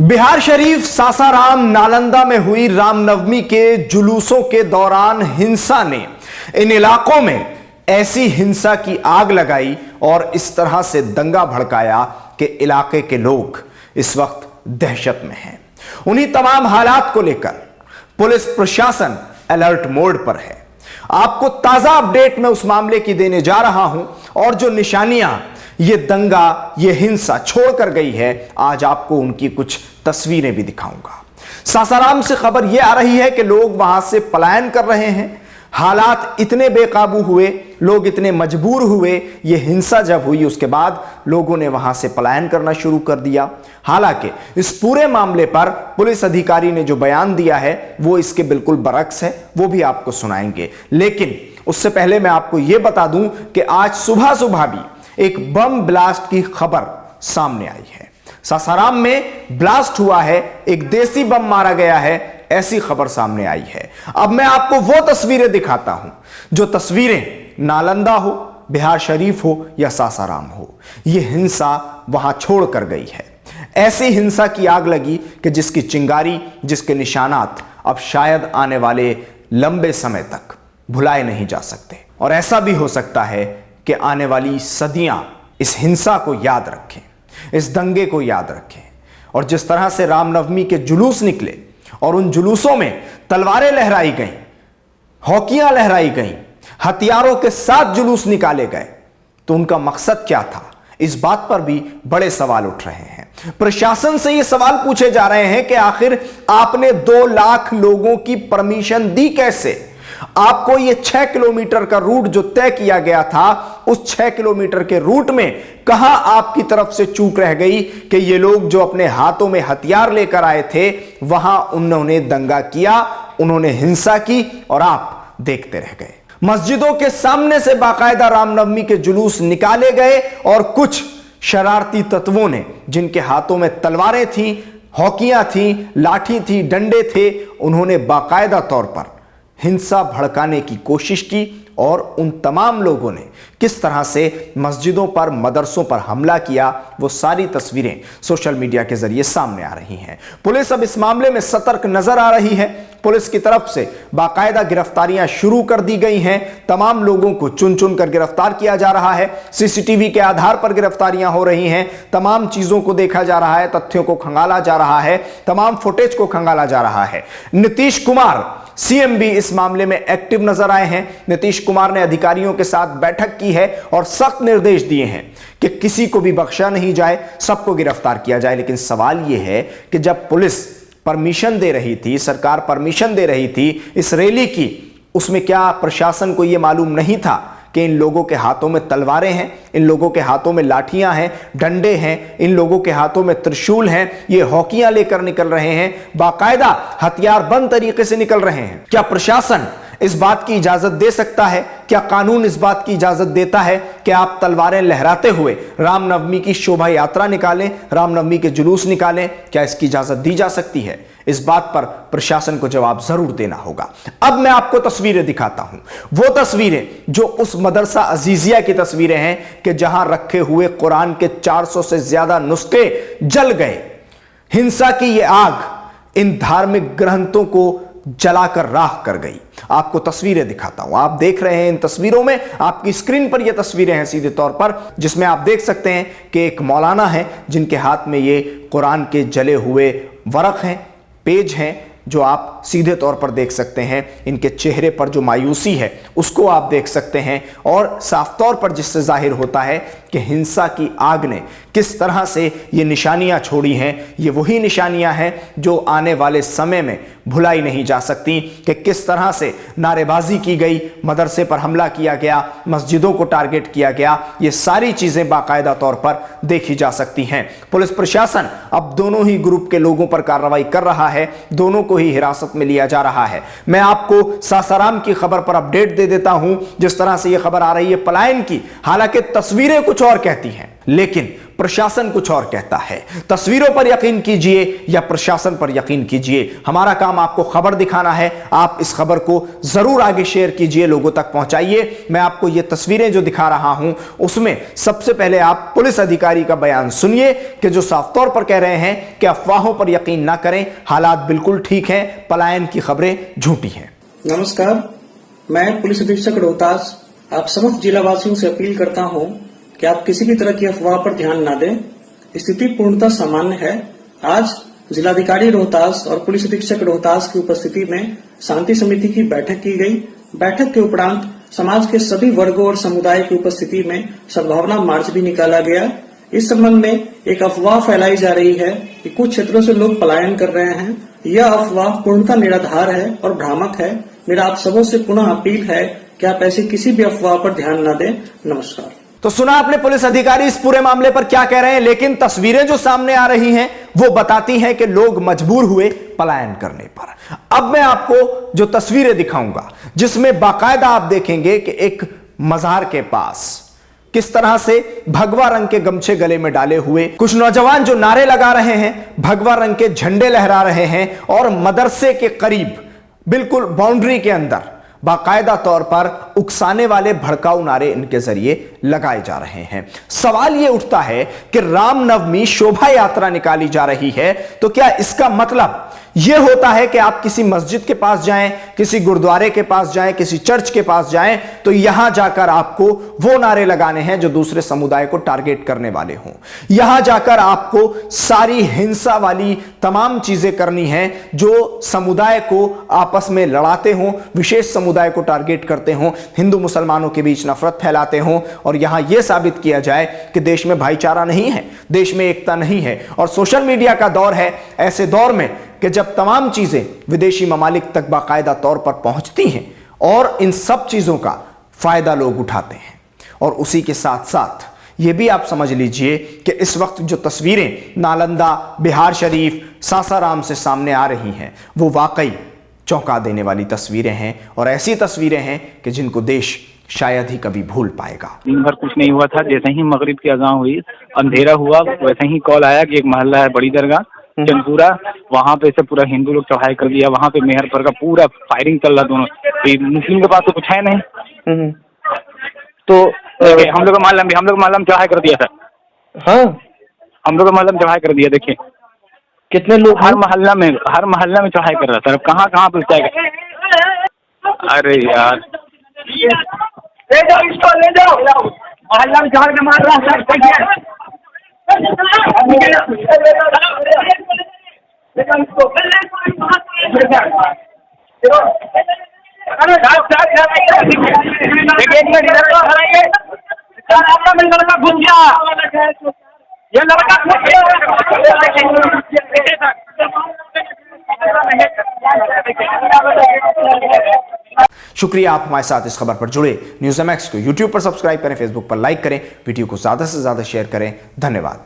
बिहार शरीफ, सासाराम, नालंदा में हुई रामनवमी के जुलूसों के दौरान हिंसा ने इन इलाकों में ऐसी हिंसा की आग लगाई और इस तरह से दंगा भड़काया कि इलाके के लोग इस वक्त दहशत में हैं। उन्हीं तमाम हालात को लेकर पुलिस प्रशासन अलर्ट मोड पर है। आपको ताजा अपडेट मैं उस मामले की देने जा रहा हूं और जो निशानियां ये दंगा, ये हिंसा छोड़ कर गई है, आज आपको उनकी कुछ तस्वीरें भी दिखाऊंगा। सासाराम से खबर यह आ रही है कि लोग वहां से पलायन कर रहे हैं। हालात इतने बेकाबू हुए, लोग इतने मजबूर हुए, ये हिंसा जब हुई उसके बाद लोगों ने वहां से पलायन करना शुरू कर दिया। हालांकि इस पूरे मामले पर पुलिस अधिकारी ने जो बयान दिया है वो इसके बिल्कुल बरक्स है, वो भी आपको सुनाएंगे। लेकिन उससे पहले मैं आपको यह बता दूं कि आज सुबह सुबह भी एक बम ब्लास्ट की खबर सामने आई है। सासाराम में ब्लास्ट हुआ है, एक देसी बम मारा गया है, ऐसी खबर सामने आई है। अब मैं आपको वो तस्वीरें दिखाता हूं जो तस्वीरें नालंदा हो, बिहार शरीफ हो या सासाराम हो, यह हिंसा वहां छोड़ कर गई है। ऐसी हिंसा की आग लगी कि जिसकी चिंगारी, जिसके निशानात अब शायद आने वाले लंबे समय तक भुलाए नहीं जा सकते। और ऐसा भी हो सकता है कि आने वाली सदियां इस हिंसा को याद रखें, इस दंगे को याद रखें। और जिस तरह से रामनवमी के जुलूस निकले और उन जुलूसों में तलवारें लहराई गईं, हॉकियां लहराई गईं, हथियारों के साथ जुलूस निकाले गए, तो उनका मकसद क्या था, इस बात पर भी बड़े सवाल उठ रहे हैं। प्रशासन से ये सवाल पूछे जा रहे हैं कि आखिर आपने 2 लाख लोगों की परमिशन दी कैसे? आपको ये 6 किलोमीटर का रूट जो तय किया गया था, उस 6 किलोमीटर के रूट में कहां आपकी तरफ से चूक रह गई कि ये लोग जो अपने हाथों में हथियार लेकर आए थे, वहां उन्होंने दंगा किया, उन्होंने हिंसा की और आप देखते रह गए। मस्जिदों के सामने से बाकायदा रामनवमी के जुलूस निकाले गए और कुछ शरारती तत्वों ने, जिनके हाथों में तलवारें थी, हॉकियां थी, लाठी थी, डंडे थे, उन्होंने बाकायदा तौर पर हिंसा भड़काने की कोशिश की और उन तमाम लोगों ने किस तरह से मस्जिदों पर, मदरसों पर हमला किया, वो सारी तस्वीरें सोशल मीडिया के जरिए सामने आ रही हैं। पुलिस अब इस मामले में सतर्क नजर आ रही है। पुलिस की तरफ से बाकायदा गिरफ्तारियां शुरू कर दी गई हैं। तमाम लोगों को चुन चुन कर गिरफ्तार किया जा रहा है। सीसीटीवी के आधार पर गिरफ्तारियां हो रही हैं। तमाम चीजों को देखा जा रहा है, तथ्यों को खंगाला जा रहा है, तमाम फुटेज को खंगाला जा रहा है। नीतीश कुमार सीएम भी इस मामले में एक्टिव नजर आए हैं। नीतीश कुमार ने अधिकारियों के साथ बैठक की है और सख्त निर्देश दिए हैं कि किसी को भी बख्शा नहीं जाए, सबको गिरफ्तार किया जाए। लेकिन सवाल यह है कि जब पुलिस परमिशन दे रही थी, सरकार परमिशन दे रही थी इस रैली की, उसमें क्या प्रशासन को यह मालूम नहीं था कि इन लोगों के हाथों में तलवारें हैं, इन लोगों के हाथों में लाठियां हैं, डंडे हैं, इन लोगों के हाथों में त्रिशूल हैं, ये हॉकियां लेकर निकल रहे हैं, बाकायदा हथियारबंद तरीके से निकल रहे हैं? क्या प्रशासन इस बात की इजाजत दे सकता है? क्या कानून इस बात की इजाजत देता है कि आप तलवारें लहराते हुए रामनवमी की शोभा यात्रा निकालें, रामनवमी के जुलूस निकालें? क्या इसकी इजाजत दी जा सकती है? इस बात पर प्रशासन को जवाब जरूर देना होगा। अब मैं आपको तस्वीरें दिखाता हूं, वो तस्वीरें जो उस मदरसा अजीजिया की तस्वीरें हैं कि जहां रखे हुए कुरान के 400 से ज्यादा नुस्खे जल गए। हिंसा की यह आग इन धार्मिक ग्रंथों को जलाकर राख कर गई। आपको तस्वीरें दिखाता हूं, आप देख रहे हैं इन तस्वीरों में, आपकी स्क्रीन पर ये तस्वीरें हैं सीधे तौर पर, जिसमें आप देख सकते हैं कि एक मौलाना है जिनके हाथ में ये कुरान के जले हुए वरक हैं, पेज हैं, जो आप सीधे तौर पर देख सकते हैं। इनके चेहरे पर जो मायूसी है उसको आप देख सकते हैं और साफ तौर पर जिससे जाहिर होता है कि हिंसा की आग ने किस तरह से ये निशानियां छोड़ी हैं। ये वही निशानियां हैं जो आने वाले समय में भुलाई नहीं जा सकती कि किस तरह से नारेबाजी की गई, मदरसे पर हमला किया गया, मस्जिदों को टारगेट किया गया। ये सारी चीजें बाकायदा तौर पर देखी जा सकती हैं। पुलिस प्रशासन अब दोनों ही ग्रुप के लोगों पर कार्रवाई कर रहा है, दोनों को ही हिरासत में लिया जा रहा है। मैं आपको सासाराम की खबर पर अपडेट दे देता हूं, जिस तरह से यह खबर आ रही है पलायन की, हालांकि तस्वीरें कुछ और कहती हैं। लेकिन प्रशासन कुछ और कहता है। तस्वीरों पर यकीन कीजिए या प्रशासन पर यकीन कीजिए, हमारा काम आपको खबर दिखाना है। आप इस खबर को जरूर आगे शेयर कीजिए, लोगों तक पहुंचाइए। मैं आपको ये तस्वीरें जो दिखा रहा हूं उसमें सबसे पहले आप पुलिस अधिकारी का बयान सुनिए कि जो साफ तौर पर कह रहे हैं कि अफवाहों पर यकीन ना करें, हालात बिल्कुल ठीक हैं, पलायन की खबरें झूठी हैं। नमस्कार, मैं पुलिस अधीक्षक रोहतास आप समस्त जिला वासियों से अपील करता हूं कि आप किसी भी तरह की अफवाह पर ध्यान न दें। स्थिति पूर्णतः सामान्य है। आज जिलाधिकारी रोहतास और पुलिस अधीक्षक रोहतास की उपस्थिति में शांति समिति की बैठक की गई। बैठक के उपरांत समाज के सभी वर्गों और समुदाय की उपस्थिति में सद्भावना मार्च भी निकाला गया। इस संबंध में एक अफवाह फैलाई जा रही है कि कुछ क्षेत्रों से लोग पलायन कर रहे हैं। यह अफवाह पूर्णतः निराधार है और भ्रामक है। मेरा आप सबों से पुनः अपील है कि आप ऐसी किसी भी अफवाह पर ध्यान न दें। नमस्कार। तो सुना आपने पुलिस अधिकारी इस पूरे मामले पर क्या कह रहे हैं, लेकिन तस्वीरें जो सामने आ रही हैं वो बताती हैं कि लोग मजबूर हुए पलायन करने पर। अब मैं आपको जो तस्वीरें दिखाऊंगा जिसमें बाकायदा आप देखेंगे कि एक मजार के पास किस तरह से भगवा रंग के गमछे गले में डाले हुए कुछ नौजवान जो नारे लगा रहे हैं, भगवा रंग के झंडे लहरा रहे हैं और मदरसे के करीब बिल्कुल बाउंड्री के अंदर बाकायदा तौर पर उकसाने वाले भड़काऊ नारे इनके जरिए लगाए जा रहे हैं। सवाल यह उठता है कि रामनवमी शोभा यात्रा निकाली जा रही है, तो क्या इसका मतलब यह होता है कि आप किसी मस्जिद के पास जाएं, किसी गुरुद्वारे के पास जाएं, किसी चर्च के पास जाएं तो यहां जाकर आपको वो नारे लगाने हैं जो दूसरे समुदाय को टारगेट करने वाले हों? यहां जाकर आपको सारी हिंसा वाली तमाम चीजें करनी हैं जो समुदाय को आपस में लड़ाते हों, विशेष समुदाय को टारगेट करते हों, हिंदू मुसलमानों के बीच नफरत फैलाते हों और यहां यह साबित किया जाए कि देश में भाईचारा नहीं है, देश में एकता नहीं है। और सोशल मीडिया का दौर है, ऐसे दौर में कि जब तमाम चीजें विदेशी ममालिक तक बाकायदा तौर पर पहुंचती हैं और इन सब चीजों का फायदा लोग उठाते हैं। और उसी के साथ साथ यह भी आप समझ लीजिए कि इस वक्त जो तस्वीरें नालंदा, बिहार शरीफ, सासाराम से सामने आ रही हैं वो वाकई चौंका देने वाली तस्वीरें हैं और ऐसी तस्वीरें हैं कि जिनको देश शायद ही कभी भूल पाएगा। दिन भर कुछ नहीं हुआ था, जैसे ही मगरिब की अज़ान हुई, अंधेरा हुआ, वैसे ही कॉल आया कि एक मोहल्ला है बड़ी दरगाह चंदपुरा, वहाँ पे से पूरा हिंदू लोग चढ़ाई कर दिया। वहाँ पे मेहर पर का पूरा फायरिंग चल रहा दोनों। तो मुस्लिम के पास तो कुछ है नहीं, तो हम लोग मालम चढ़ाई कर दिया था। हाँ, हम लोग मालम चढ़ाई कर दिया। देखिए कितने लोग हर मोहल्ला में चढ़ाई कर रहा था। अब कहाँ पे जाएगा? अरे यार ले जाओ इसको, ले जाओ मोहल्ला में चढ़ के मार रहा है। लड़का घुस गया, ये लड़का शुक्रिया आप हमारे साथ इस खबर पर जुड़े। न्यूज़ MX को YouTube पर सब्सक्राइब करें, Facebook पर लाइक करें, वीडियो को ज्यादा से ज्यादा शेयर करें। धन्यवाद।